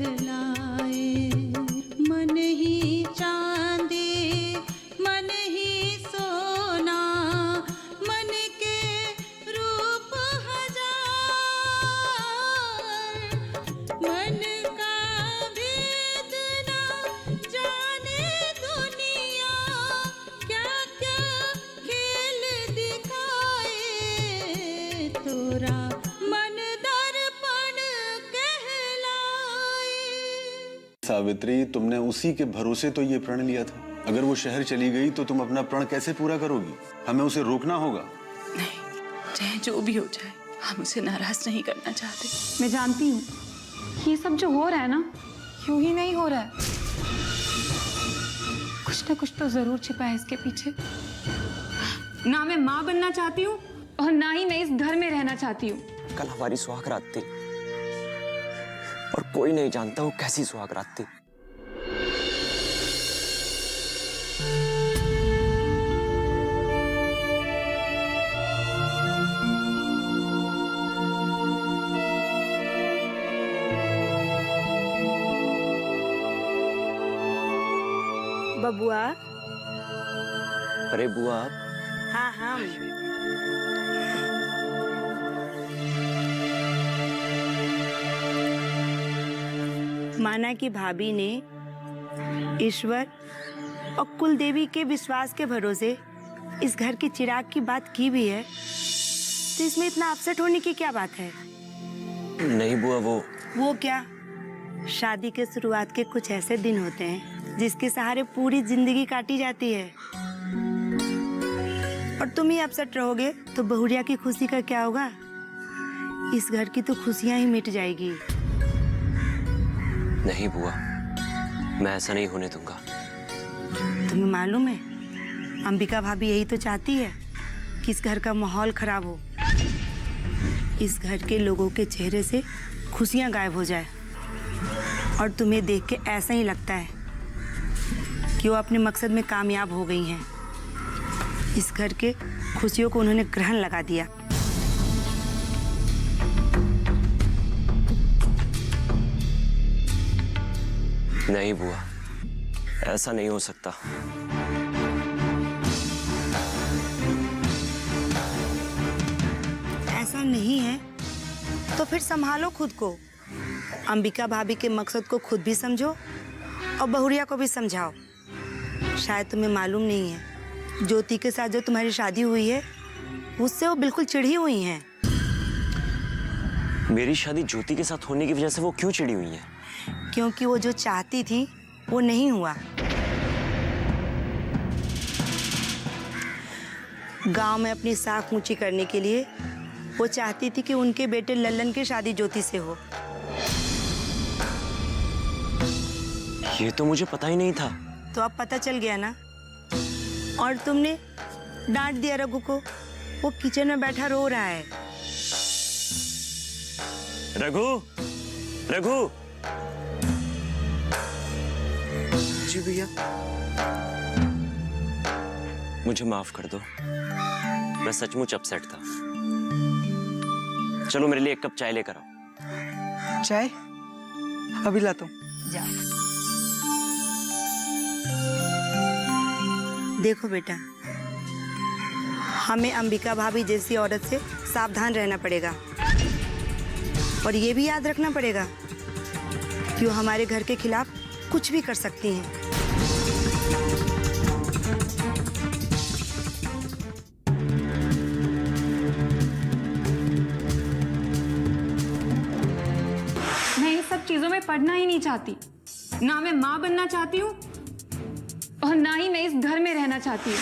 कहलाए। मन ही चांदी मन ही सोना, मन के रूप हजार, मन का भेद ना जाने दुनिया, क्या क्या खेल दिखाए। तोरा मन दर्पण कहलाए। सावित्री, तुमने उसी के भरोसे तो ये प्रण लिया था। अगर वो शहर चली गई तो तुम अपना प्रण कैसे पूरा करोगी? हमें उसे रोकना होगा। नहीं, चाहे जो भी हो जाए, हम उसे नाराज नहीं करना चाहते। मैं जानती हूँ ये सब जो हो रहा है ना, यूं ही नहीं हो रहा है। कुछ ना कुछ तो जरूर छिपा है इसके पीछे। ना मैं माँ बनना चाहती हूँ और ना ही मैं इस घर में रहना चाहती हूँ। कल हमारी सुहागरात थी और कोई नहीं जानता वो कैसी सुहागरात थी। बबुआ। अरे बुआ आप? हाँ हाँ। माना कि भाभी ने ईश्वर और कुल देवी के विश्वास के भरोसे इस घर के चिराग की बात की भी है, तो इसमें इतना अपसेट होने की क्या बात है? नहीं बुआ, वो क्या, शादी के शुरुआत के कुछ ऐसे दिन होते हैं जिसके सहारे पूरी जिंदगी काटी जाती है। और तुम ही अपसेट रहोगे तो बहुरिया की खुशी का क्या होगा? इस घर की तो खुशियां ही मिट जाएगी। नहीं बुआ, मैं ऐसा नहीं होने दूंगा। तुम्हें मालूम है, अंबिका भाभी यही तो चाहती है कि इस घर का माहौल खराब हो, इस घर के लोगों के चेहरे से खुशियां गायब हो जाए। और तुम्हें देख के ऐसा ही लगता है कि वो अपने मकसद में कामयाब हो गई हैं। इस घर के खुशियों को उन्होंने ग्रहण लगा दिया। नहीं बुआ, ऐसा नहीं हो सकता। ऐसा नहीं है तो फिर संभालो खुद को। अंबिका भाभी के मकसद को खुद भी समझो और बहुरिया को भी समझाओ। शायद तुम्हें मालूम नहीं है, ज्योति के साथ जो तुम्हारी शादी हुई है उससे वो बिल्कुल चिढ़ी हुई हैं। मेरी शादी ज्योति के साथ होने की वजह से वो क्यों चिढ़ी हुई है? क्योंकि वो जो चाहती थी वो नहीं हुआ। गांव में अपनी साख ऊंची करने के लिए वो चाहती थी कि उनके बेटे लल्लन की शादी ज्योति से हो। ये तो मुझे पता ही नहीं था। तो अब पता चल गया ना। और तुमने डांट दिया रघु को, वो किचन में बैठा रो रहा है। रघु, रघु। जी भैया। मुझे माफ कर दो, मैं सचमुच अपसेट था। चलो मेरे लिए एक कप चाय लेकर आओ। चाय अभी लाता हूँ। जाओ। देखो बेटा, हमें अंबिका भाभी जैसी औरत से सावधान रहना पड़ेगा और ये भी याद रखना पड़ेगा कि वो हमारे घर के खिलाफ कुछ भी कर सकती हैं। मैं इन सब चीजों में पढ़ना ही नहीं चाहती। ना मैं माँ बनना चाहती हूँ और ना ही मैं इस घर में रहना चाहती हूँ।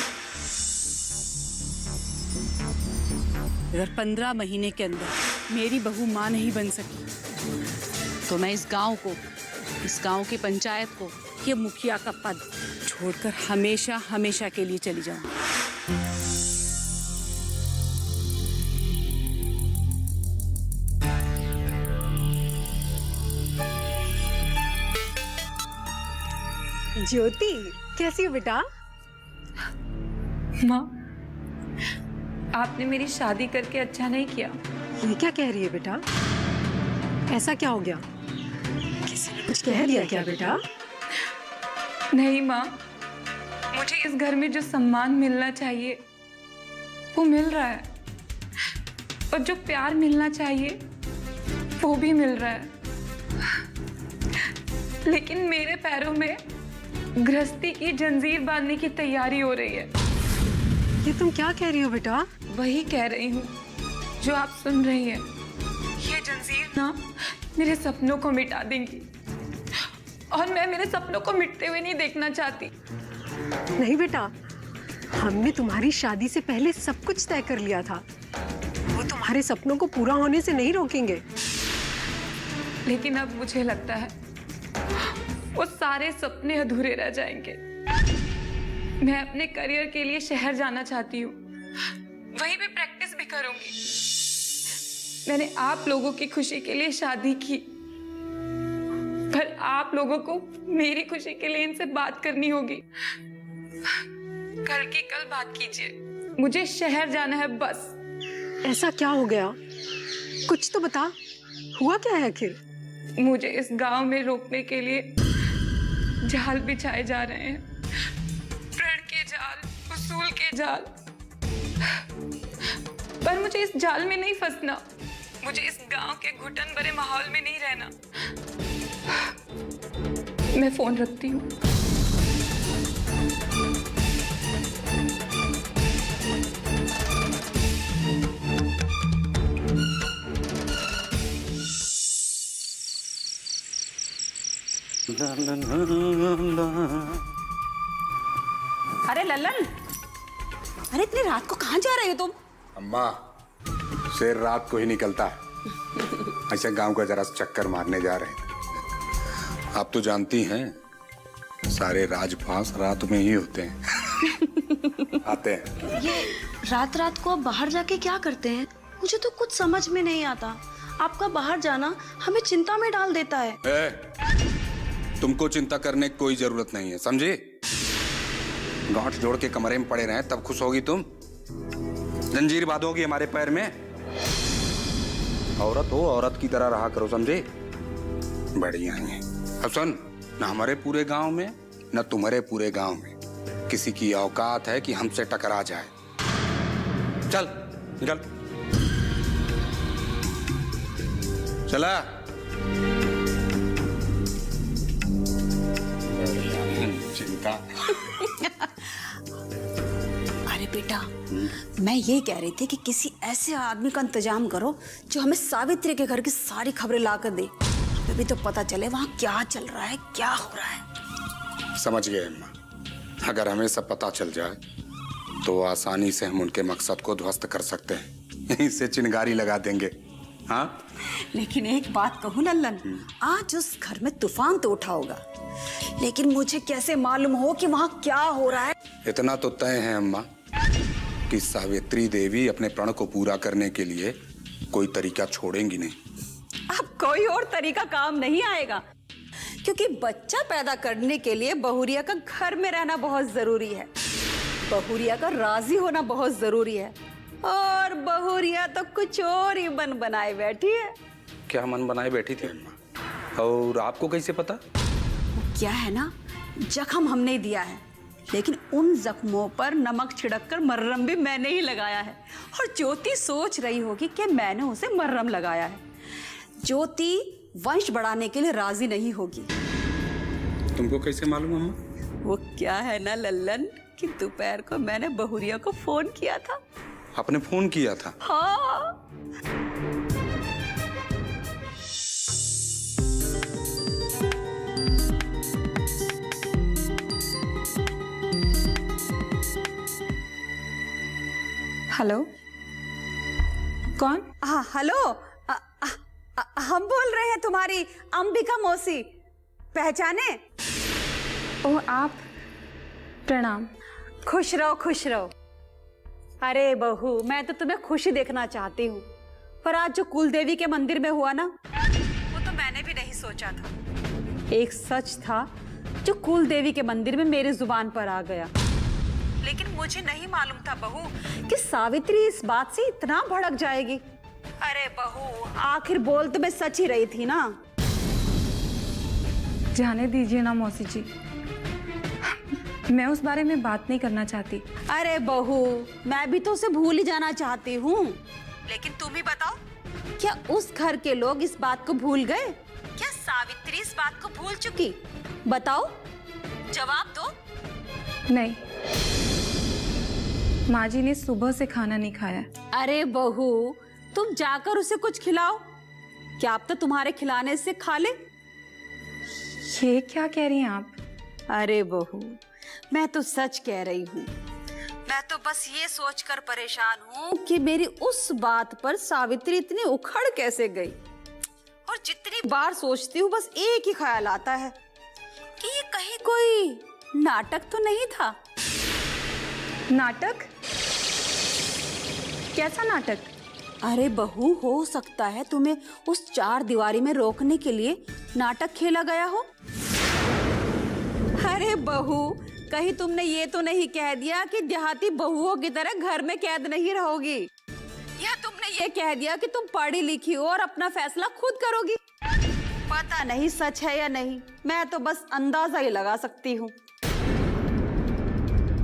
अगर 15 महीने के अंदर मेरी बहू माँ नहीं बन सकी तो मैं इस गांव की पंचायत को, ये मुखिया का पद छोड़कर हमेशा हमेशा के लिए चली जाऊंगी। ज्योति, कैसी हो बेटा? माँ, आपने मेरी शादी करके अच्छा नहीं किया। ये क्या कह रही है बेटा? ऐसा क्या हो गया? किसी ने कुछ कह दिया क्या बेटा? नहीं माँ, मुझे इस घर में जो सम्मान मिलना चाहिए वो मिल रहा है, और जो प्यार मिलना चाहिए वो भी मिल रहा है। लेकिन मेरे पैरों में गृहस्थी की जंजीर बांधने की तैयारी हो रही है। ये तुम क्या कह रही हो बेटा? वही कह रही हूँ जो आप सुन रही हैं। ये जंजीर ना मेरे सपनों को मिटा देंगी, और मैं मेरे सपनों को मिटते हुए नहीं देखना चाहती। नहीं बेटा, हमने तुम्हारी शादी से पहले सब कुछ तय कर लिया था। वो तुम्हारे सपनों को पूरा होने से नहीं रोकेंगे। लेकिन अब मुझे लगता है वो सारे सपने अधूरे रह जाएंगे। मैं अपने करियर के लिए शहर जाना चाहती हूँ, वहीं पे प्रैक्टिस भी करूंगी। मैंने आप लोगों की खुशी के लिए शादी की, पर आप लोगों को मेरी खुशी के लिए इनसे बात करनी होगी। कल की कल बात कीजिए, मुझे शहर जाना है बस। ऐसा क्या हो गया? कुछ तो बता, हुआ क्या है आखिर? मुझे इस गांव में रोकने के लिए जाल बिछाए जा रहे हैं, प्रण के जाल, उसूल के जाल। पर मुझे इस जाल में नहीं फंसना, मुझे इस गांव के घुटन भरे माहौल में नहीं रहना। मैं फोन रखती हूँ। अरे लल्लन, अरे इतनी रात को कहाँ जा रहे हो तुम? अम्मा, शेर रात को ही निकलता है। ऐसे गांव का जरा चक्कर मारने जा रहे हैं। आप तो जानती हैं, सारे राजपास रात में ही होते हैं। आते हैं। ये रात रात को आप बाहर जाके क्या करते हैं? मुझे तो कुछ समझ में नहीं आता। आपका बाहर जाना हमें चिंता में डाल देता है। तुमको चिंता करने की कोई जरूरत नहीं है, समझे? गांठ जोड़ के कमरे में पड़े रहे तब खुश होगी तुम। जंजीर बांधोगी हमारे पैर में। औरत हो, औरत की तरह रहा करो, समझे? बढ़िया है। अब सुन, न हमारे पूरे गांव में न तुम्हारे पूरे गांव में किसी की औकात है कि हमसे टकरा जाए। चल निकल। चला। चिंता। अरे बेटा, मैं ये कह रही थी कि किसी ऐसे आदमी का इंतजाम करो जो हमें सावित्री के घर की सारी खबरें ला कर दे। हमें भी तो पता चले वहाँ क्या चल रहा है, क्या हो रहा है। समझ गए अम्मा। अगर हमें सब पता चल जाए तो आसानी से हम उनके मकसद को ध्वस्त कर सकते हैं। यहीं से चिंगारी लगा देंगे। हाँ? लेकिन एक बात कहूँ लल्लन, आज उस घर में तूफान तो उठा होगा, लेकिन मुझे कैसे मालूम हो कि वहाँ क्या हो रहा है? इतना तो तय है अम्मा कि सावित्री देवी अपने प्रण को पूरा करने के लिए कोई तरीका छोड़ेंगी नहीं। अब कोई और तरीका काम नहीं आएगा, क्योंकि बच्चा पैदा करने के लिए बहुरिया का घर में रहना बहुत जरूरी है। बहुरिया का राजी होना बहुत जरूरी है, और बहुरिया तो कुछ और ही मन बनाए बैठी है। क्या मन बनाए बैठी थी अम्मा? और आपको कैसे पता? क्या है ना, जख्म हमने दिया है, लेकिन उन जख्मों पर नमक छिड़ककर मर्रम भी मैंने ही लगाया है। और ज्योति सोच रही होगी कि मैंने उसे मर्रम लगाया है। ज्योति वंश बढ़ाने के लिए राजी नहीं होगी। तुमको कैसे मालूम अम्मा? वो क्या है ना लल्लन कि दोपहर को मैंने बहुरिया को फोन किया था। आपने फोन किया था? हाँ। हेलो, कौन? हाँ हेलो, हम बोल रहे हैं तुम्हारी अंबिका मौसी, पहचाने? ओह आप, प्रणाम। खुश रहो खुश रहो। अरे बहू, मैं तो तुम्हें खुशी देखना चाहती हूँ, पर आज जो कुलदेवी के मंदिर में हुआ ना, वो तो मैंने भी नहीं सोचा था। एक सच था जो कुलदेवी के मंदिर में मेरी जुबान पर आ गया, लेकिन मुझे नहीं मालूम था बहू कि सावित्री इस बात से इतना भड़क जाएगी। अरे बहू, आखिर बोल तो मैं सच ही रही थी ना। जाने दीजिए ना मौसी जी, मैं उस बारे में बात नहीं करना चाहती। अरे बहू, मैं भी तो उसे भूल ही जाना चाहती हूँ, लेकिन तुम ही बताओ, क्या उस घर के लोग इस बात को भूल गए? क्या सावित्री इस बात को भूल चुकी? बताओ, जवाब दो। नहीं, माँ जी ने सुबह से खाना नहीं खाया। अरे बहू, तुम जाकर उसे कुछ खिलाओ, क्या अब तो तुम्हारे खिलाने से खा ले? ये क्या कह रही हैं आप? अरे बहू, मैं तो सच कह रही हूँ। मैं तो बस ये सोचकर परेशान हूँ कि मेरी उस बात पर सावित्री इतनी उखड़ कैसे गई। और जितनी बार सोचती हूँ बस एक ही ख्याल आता है कि ये कहीं कोई नाटक तो नहीं था। नाटक? कैसा नाटक? अरे बहू, हो सकता है तुम्हें उस चार दीवारी में रोकने के लिए नाटक खेला गया हो। अरे बहू, कहीं तुमने ये तो नहीं कह दिया कि देहाती बहुओं की तरह घर में कैद नहीं रहोगी, या तुमने ये कह दिया कि तुम पढ़ी लिखी हो और अपना फैसला खुद करोगी? पता नहीं सच है या नहीं, मैं तो बस अंदाजा ही लगा सकती हूँ।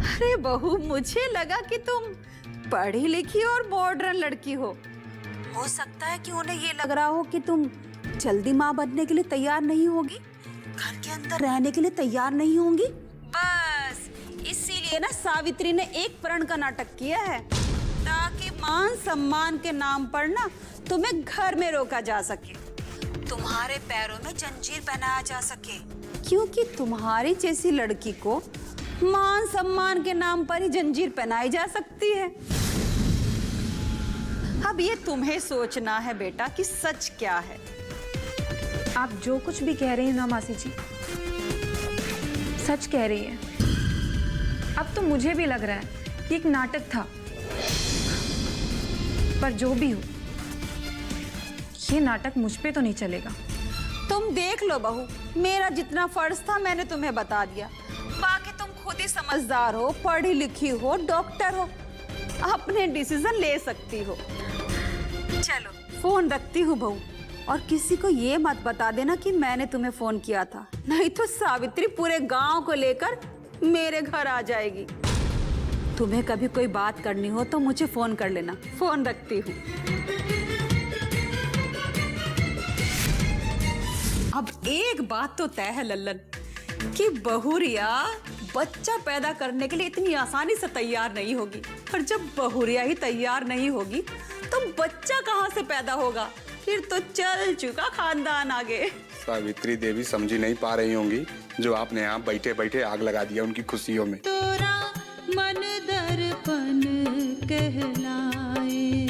अरे बहू, मुझे लगा कि तुम पढ़ी लिखी और मॉडर्न लड़की हो सकता है कि उन्हें ये लग रहा हो कि तुम जल्दी माँ बनने के लिए तैयार नहीं होगी, घर के अंदर रहने के लिए तैयार नहीं होंगी। बस इसीलिए ना सावित्री ने एक प्रण का नाटक किया है, ताकि मान सम्मान के नाम पर ना तुम्हें घर में रोका जा सके, तुम्हारे पैरों में जंजीर पहनाया जा सके, क्योंकि तुम्हारी जैसी लड़की को मान सम्मान के नाम पर ही जंजीर पहनाई जा सकती है। अब ये तुम्हें सोचना है बेटा कि सच क्या है। आप जो कुछ भी कह रही हैं ना मासी जी, सच कह रही हैं। अब तो मुझे भी लग रहा है कि एक नाटक था, पर जो भी हो, ये नाटक मुझ पे तो नहीं चलेगा। तुम देख लो बहू, मेरा जितना फर्ज था मैंने तुम्हें बता दिया, बाकी तुम खुद ही समझदार हो, पढ़ी लिखी हो, डॉक्टर हो, अपने डिसीजन ले सकती हो। चलो फोन रखती हूँ बहू, और किसी को ये मत बता देना कि मैंने तुम्हें फोन किया था, नहीं तो सावित्री पूरे गांव को लेकर मेरे घर आ जाएगी। तुम्हें कभी कोई बात करनी हो तो मुझे फोन कर लेना। फोन रखती हूँ। अब एक बात तो तय है लल्लन, कि बहुरिया बच्चा पैदा करने के लिए इतनी आसानी से तैयार नहीं होगी, और जब बहुरिया ही तैयार नहीं होगी तो बच्चा कहाँ से पैदा होगा? फिर तो चल चुका खानदान आगे। सावित्री देवी समझी नहीं पा रही होंगी जो आपने यहाँ बैठे बैठे आग लगा दिया उनकी खुशियों में। तोरा मन दर्पण कहलाए।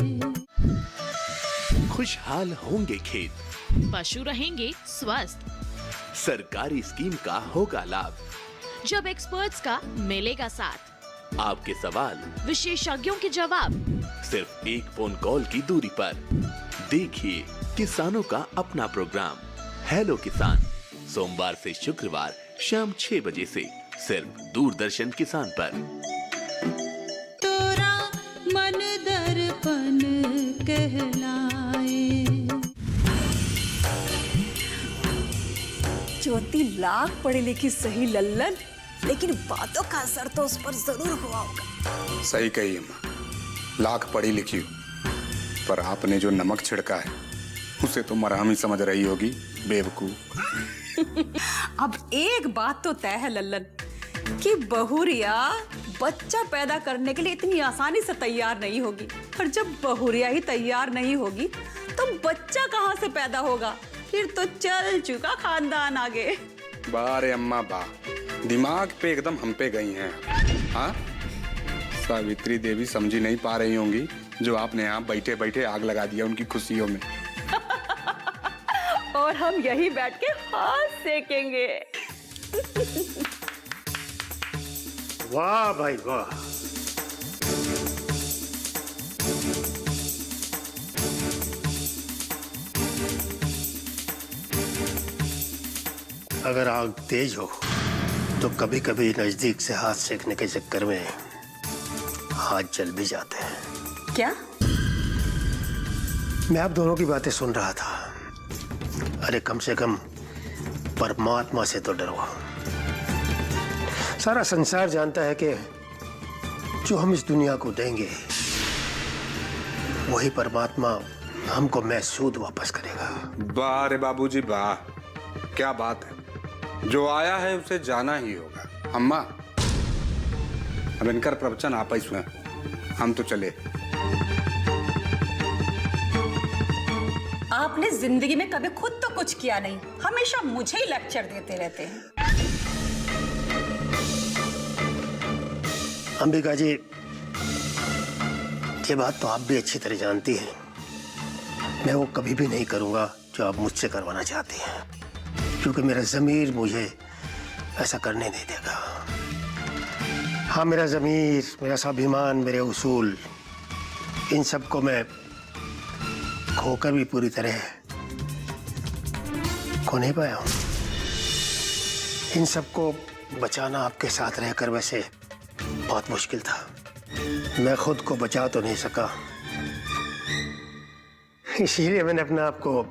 खुशहाल होंगे खेत, पशु रहेंगे स्वस्थ, सरकारी स्कीम का होगा लाभ, जब एक्सपर्ट्स का मिलेगा साथ, आपके सवाल विशेषज्ञों के जवाब, सिर्फ एक फोन कॉल की दूरी पर। देखिए किसानों का अपना प्रोग्राम हेलो किसान, सोमवार से शुक्रवार शाम 6 बजे से सिर्फ दूरदर्शन किसान पर। तोरा मन दर्पण कहलाए। ज्योति लाख पढ़ी लिखी सही लल्लन, लेकिन बातों का असर तो उस पर जरूर हुआ होगा। सही कही अम्मा, लाख पढ़ी लिखी हो, पर आपने जो नमक छिड़का है उसे तो मरहम ही समझ रही होगी, बेवकूफ। अब एक बात तो तय है लल्लन, कि बहुरिया बच्चा पैदा करने के लिए इतनी आसानी से तैयार नहीं होगी, और जब बहुरिया ही तैयार नहीं होगी तो बच्चा कहाँ से पैदा होगा? फिर तो चल चुका खानदान आगे। वाह रे अम्मा वाह, दिमाग पे एकदम हम पे गई हैं। हाँ, सावित्री देवी समझी नहीं पा रही होंगी जो आपने यहाँ बैठे बैठे आग लगा दिया उनकी खुशियों में। और हम यही बैठ के हाथ सेकेंगे। वाह भाई वाह। अगर आग तेज हो तो कभी कभी नजदीक से हाथ सेकने के चक्कर में हाथ जल भी जाते हैं। क्या? मैं आप दोनों की बातें सुन रहा था। अरे कम से कम परमात्मा से तो डरो। सारा संसार जानता है कि जो हम इस दुनिया को देंगे वही परमात्मा हमको महसूद वापस करेगा। वाह रे बाबूजी वाह, क्या बात है। जो आया है उसे जाना ही होगा। अम्मा, अब इनकर प्रवचन आप ही सुने, हम तो चले। आपने जिंदगी में कभी खुद तो कुछ किया नहीं, हमेशा मुझे ही लेक्चर देते रहते हैं। अंबिका जी, ये बात तो आप भी अच्छी तरह जानती हैं। मैं वो कभी भी नहीं करूंगा जो आप मुझसे करवाना चाहती हैं, क्योंकि मेरा ज़मीर मुझे ऐसा करने नहीं देगा। हाँ, मेरा ज़मीर, मेरा स्वाभिमान, मेरे उसूल, इन सब को मैं खोकर भी पूरी तरह खो नहीं पाया हूँ। इन सबको बचाना आपके साथ रहकर वैसे बहुत मुश्किल था। मैं खुद को बचा तो नहीं सका, इसीलिए मैंने अपने आप को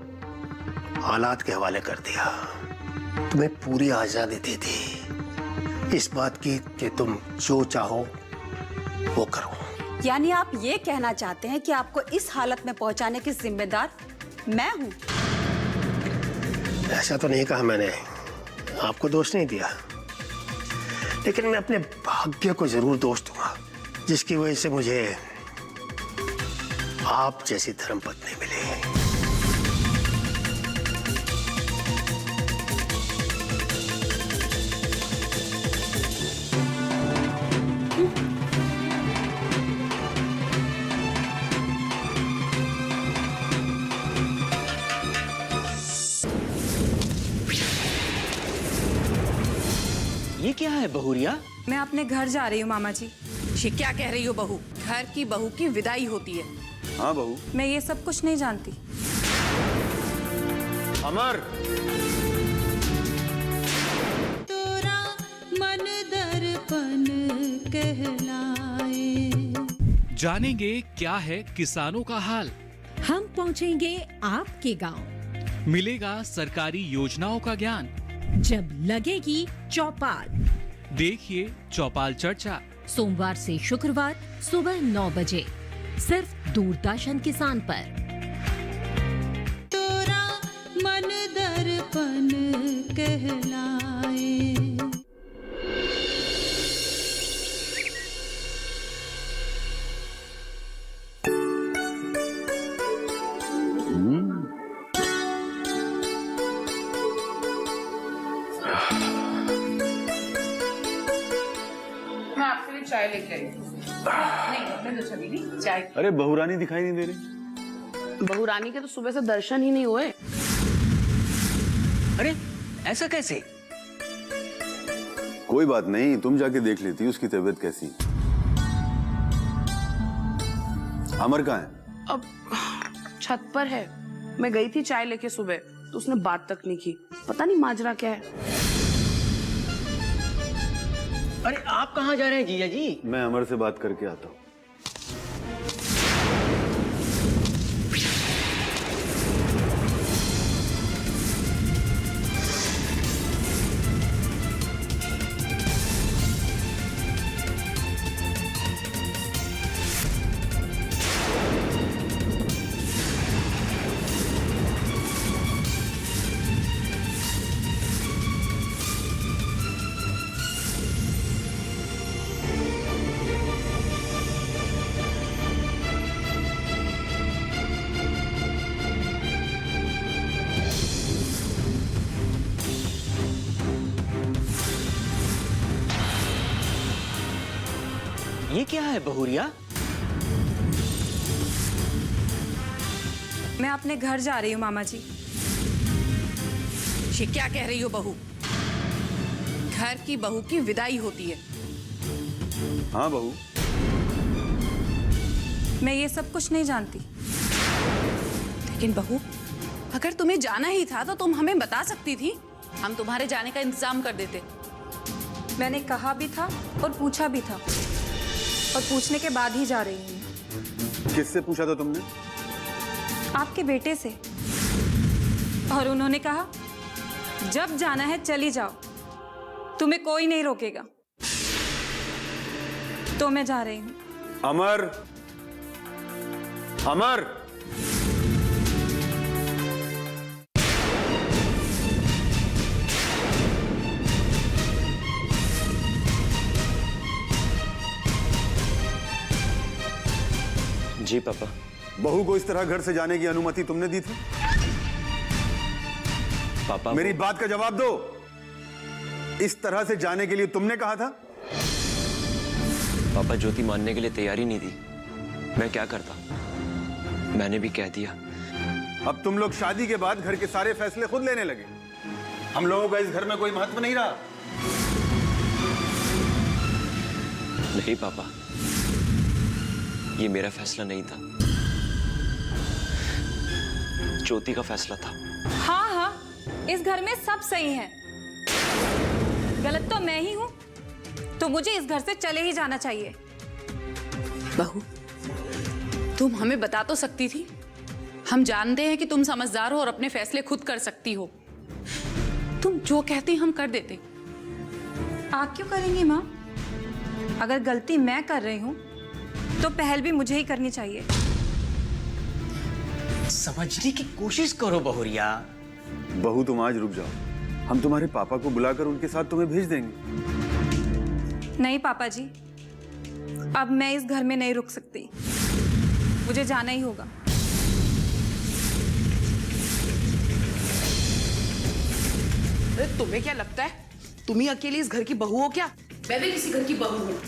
हालात के हवाले कर दिया। तुम्हें पूरी आज़ादी दी थी इस बात की कि तुम जो चाहो वो करो। यानी आप ये कहना चाहते हैं कि आपको इस हालत में पहुंचाने की जिम्मेदार मैं हूं? ऐसा तो नहीं कहा मैंने, आपको दोष नहीं दिया, लेकिन मैं अपने भाग्य को जरूर दोष दूंगा, जिसकी वजह से मुझे आप जैसी धर्मपत्नी मिली। ये क्या है बहुरिया? मैं अपने घर जा रही हूँ मामा जी। ये क्या कह रही हो बहू? घर की बहू की विदाई होती है। हाँ बहू। मैं ये सब कुछ नहीं जानती। अमर, तोरा मन दर्पण कहलाए। जानेंगे क्या है किसानों का हाल। हम पहुंचेंगे आपके गांव। मिलेगा सरकारी योजनाओं का ज्ञान। जब लगेगी चौपाल। देखिए चौपाल चर्चा, सोमवार से शुक्रवार सुबह 9 बजे सिर्फ दूरदर्शन किसान पर। तोरा मन दर्पण कहलाए। मैं आपके लिए चाय लेके आई हूँ। नहीं, मैं तो चली नहीं चाय। अरे बहुरानी दिखाई नहीं दे रही। बहुरानी के तो सुबह से दर्शन ही नहीं हुए। अरे ऐसा कैसे? कोई बात नहीं, तुम जाके देख लेती उसकी तबीयत कैसी। अमर कहाँ है? अब छत पर है। मैं गई थी चाय लेके सुबह, तो उसने बात तक नहीं की। पता नहीं माजरा क्या है। अरे आप कहाँ जा रहे हैं जीजा जी? मैं अमर से बात करके आता हूँ। ये क्या है बहुरिया? मैं अपने घर जा रही हूँ मामा जी। ये क्या कह रही हो बहू? घर की बहू की विदाई होती है। हाँ बहू। मैं ये सब कुछ नहीं जानती। लेकिन बहू, अगर तुम्हें जाना ही था तो तुम हमें बता सकती थी। हम तुम्हारे जाने का इंतजाम कर देते। मैंने कहा भी था और पूछा भी था, और पूछने के बाद ही जा रही हूँ। किससे पूछा था तुमने? आपके बेटे से। और उन्होंने कहा जब जाना है चली जाओ, तुम्हें कोई नहीं रोकेगा। तो मैं जा रही हूँ। अमर, अमर, जी पापा। बहू को इस तरह घर से जाने की अनुमति तुमने दी थी? पापा मेरी बात का जवाब दो। इस तरह से जाने के लिए तुमने कहा था? पापा ज्योति मानने के लिए तैयारी नहीं दी, मैं क्या करता, मैंने भी कह दिया। अब तुम लोग शादी के बाद घर के सारे फैसले खुद लेने लगे। हम लोगों का इस घर में कोई महत्व नहीं रहा। नहीं पापा, ये मेरा फैसला नहीं था, ज्योति का फैसला था। हाँ हाँ, इस घर में सब सही है, गलत तो मैं ही हूँ। तो मुझे इस घर से चले ही जाना चाहिए। बहू, तुम हमें बता तो सकती थी। हम जानते हैं कि तुम समझदार हो और अपने फैसले खुद कर सकती हो। तुम जो कहती हम कर देते। आप क्यों करेंगी माँ? अगर गलती मैं कर रही हूँ तो पहल भी मुझे ही करनी चाहिए। समझने की कोशिश करो बहुरिया। बहू तुम आज रुक जाओ, हम तुम्हारे पापा को बुलाकर उनके साथ तुम्हें भेज देंगे। नहीं पापा जी, अब मैं इस घर में नहीं रुक सकती, मुझे जाना ही होगा। अरे तुम्हें क्या लगता है तुम ही अकेली इस घर की बहू हो क्या? मैं भी किसी घर की बहू हूँ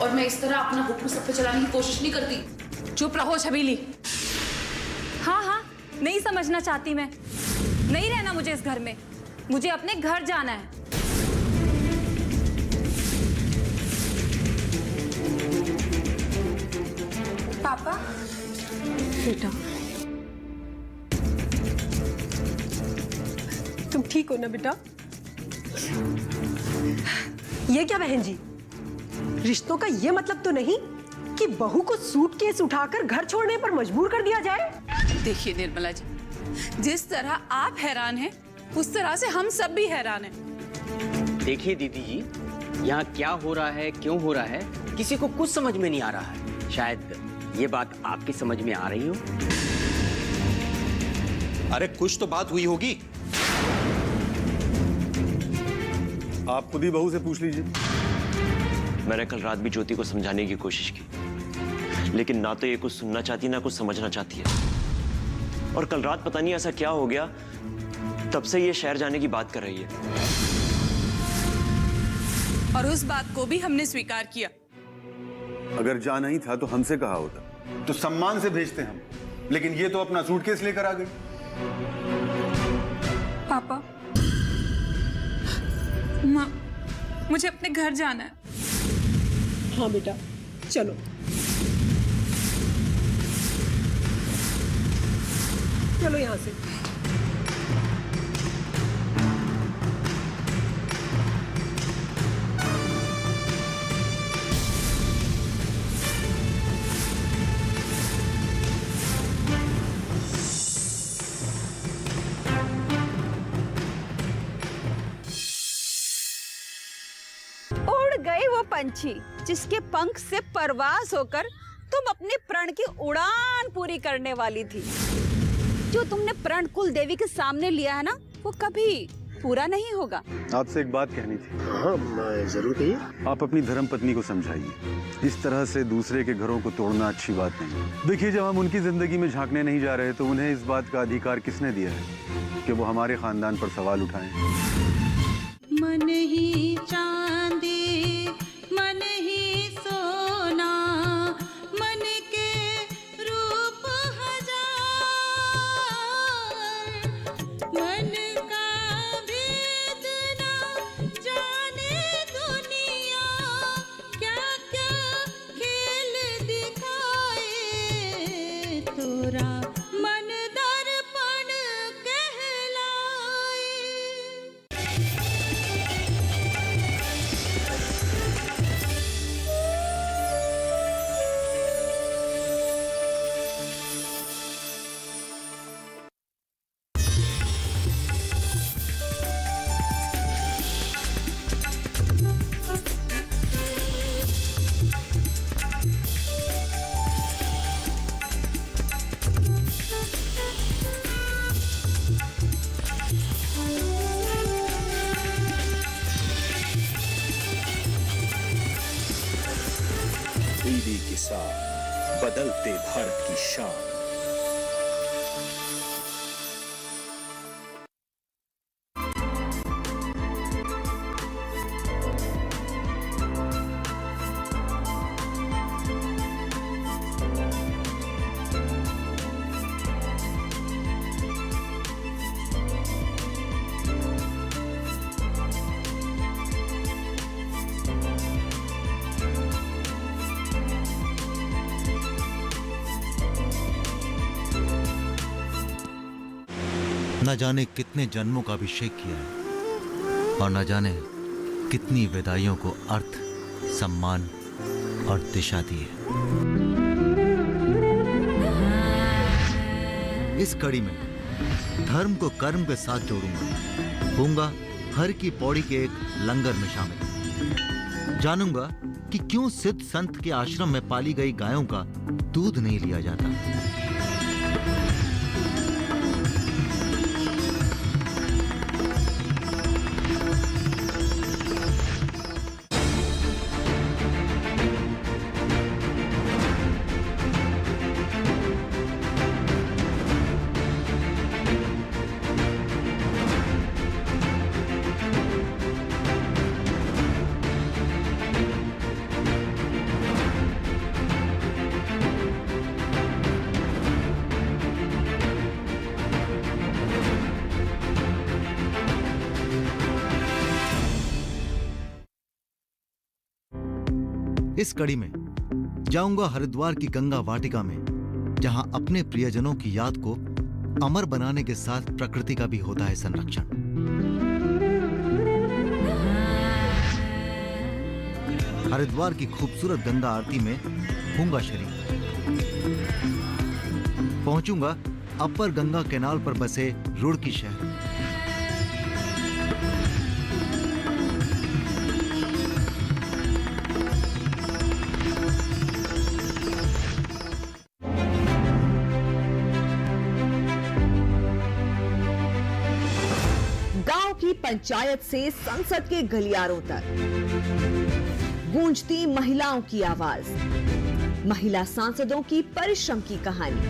और मैं इस तरह अपना हुक्म सब पे चलाने की कोशिश नहीं करती। चुप रहो छबीली। हाँ हाँ, नहीं समझना चाहती मैं, नहीं रहना मुझे इस घर में, मुझे अपने घर जाना है। पापा। बेटा, तुम ठीक हो ना बेटा? ये क्या बहन जी, रिश्तों का ये मतलब तो नहीं कि बहू को सूटकेस उठाकर घर छोड़ने पर मजबूर कर दिया जाए? देखिए निर्मला जी, जिस तरह आप हैरान हैं उस तरह से हम सब भी हैरान हैं। देखिए दीदी जी, यहाँ क्या हो रहा है, क्यों हो रहा है, किसी को कुछ समझ में नहीं आ रहा है। शायद ये बात आपकी समझ में आ रही हो। अरे कुछ तो बात हुई होगी। आप खुद ही बहू से पूछ लीजिए। मैंने कल रात भी ज्योति को समझाने की कोशिश की, लेकिन ना तो ये कुछ सुनना चाहती ना कुछ समझना चाहती है। और कल रात पता नहीं ऐसा क्या हो गया, तब से ये शहर जाने की बात कर रही है। और उस बात को भी हमने स्वीकार किया। अगर जाना ही था तो हमसे कहा होता, तो सम्मान से भेजते हम, लेकिन ये तो अपना सूटकेस लेकर आ गई। पापा, माँ, मुझे अपने घर जाना है। हाँ बेटा, चलो। चलो यहाँ से। उड़ गई वो पंछी जिसके पंख से परवास होकर तुम अपने प्रण की उड़ान पूरी करने वाली थी। जो तुमने प्रण कुल देवी के सामने लिया है ना, वो कभी पूरा नहीं होगा। आपसे एक बात कहनी थी। हाँ जरूर कहिए। आप अपनी धर्म पत्नी को समझाइए, इस तरह से दूसरे के घरों को तोड़ना अच्छी बात नहीं। देखिए, जब हम उनकी जिंदगी में झांकने नहीं जा रहे तो उन्हें इस बात का अधिकार किसने दिया है कि वो हमारे खानदान पर सवाल उठाएं। मन ही चांदी मन ही सोना, मन के रूप हजार, मन का भेद ना जाने दुनिया, क्या क्या खेल दिखाए तोरा मन दर्पण कहलाए। किसान, बदलते भारत की शान। न जाने कितने जन्मों का अभिषेक किया है और न जाने कितनी विदाइयों को अर्थ, सम्मान और दिशा दी है। इस कड़ी में धर्म को कर्म के साथ जोड़ूंगा, होऊंगा हर की पौड़ी के एक लंगर में शामिल, जानूंगा कि क्यों सिद्ध संत के आश्रम में पाली गई गायों का दूध नहीं लिया जाता। इस कड़ी में जाऊंगा हरिद्वार की गंगा वाटिका में, जहां अपने प्रियजनों की याद को अमर बनाने के साथ प्रकृति का भी होता है संरक्षण। हरिद्वार की खूबसूरत गंगा आरती में होऊंगा शरीक। पहुंचूंगा अपर गंगा कैनाल पर बसे रुड़की शहर। पंचायत से संसद के गलियारों तक गूंजती महिलाओं की आवाज, महिला सांसदों की परिश्रम की कहानी।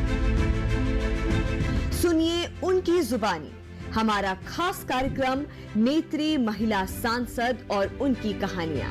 सुनिए उनकी जुबानी हमारा खास कार्यक्रम नेत्री महिला सांसद और उनकी कहानियां,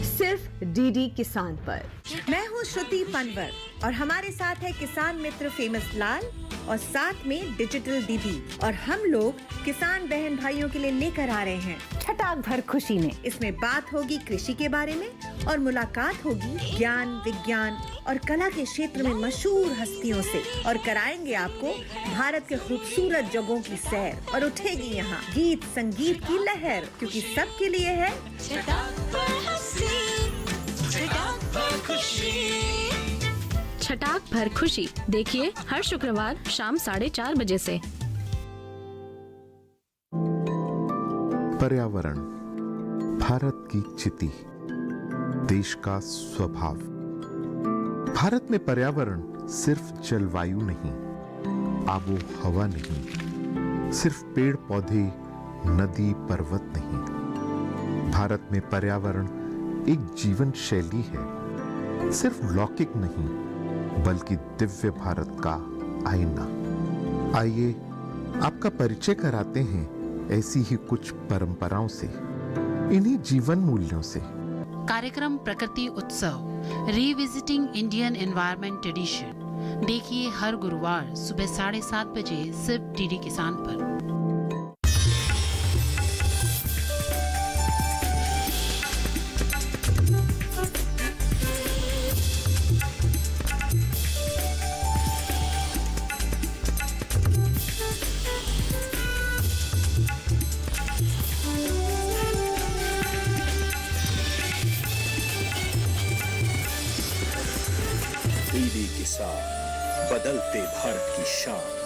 सिर्फ डीडी किसान पर। मैं हूं श्रुति पनवर और हमारे साथ है किसान मित्र फेमस लाल और साथ में डिजिटल दीदी, और हम लोग किसान बहन भाइयों के लिए लेकर आ रहे हैं छटाक भर खुशी में। इसमें बात होगी कृषि के बारे में और मुलाकात होगी ज्ञान, विज्ञान और कला के क्षेत्र में मशहूर हस्तियों से, और कराएंगे आपको भारत के खूबसूरत जगहों की सैर, और उठेगी यहाँ गीत संगीत की लहर, क्योंकि सबके लिए है छटाक भर खुशी। देखिए हर शुक्रवार शाम 4:30 बजे से। पर्यावरण भारत की चिति, देश का स्वभाव। भारत में पर्यावरण सिर्फ जलवायु नहीं, आबो हवा नहीं, सिर्फ पेड़ पौधे, नदी पर्वत नहीं। भारत में पर्यावरण एक जीवन शैली है, सिर्फ लौकिक नहीं बल्कि दिव्य भारत का आईना। आइए आपका परिचय कराते हैं ऐसी ही कुछ परंपराओं से, इन्हीं जीवन मूल्यों से। कार्यक्रम प्रकृति उत्सव रिविजिटिंग इंडियन एनवायरनमेंट ट्रेडिशन देखिए हर गुरुवार सुबह 7:30 बजे सिर्फ डीडी किसान पर। डीडी किसान, बदलते भारत की शान।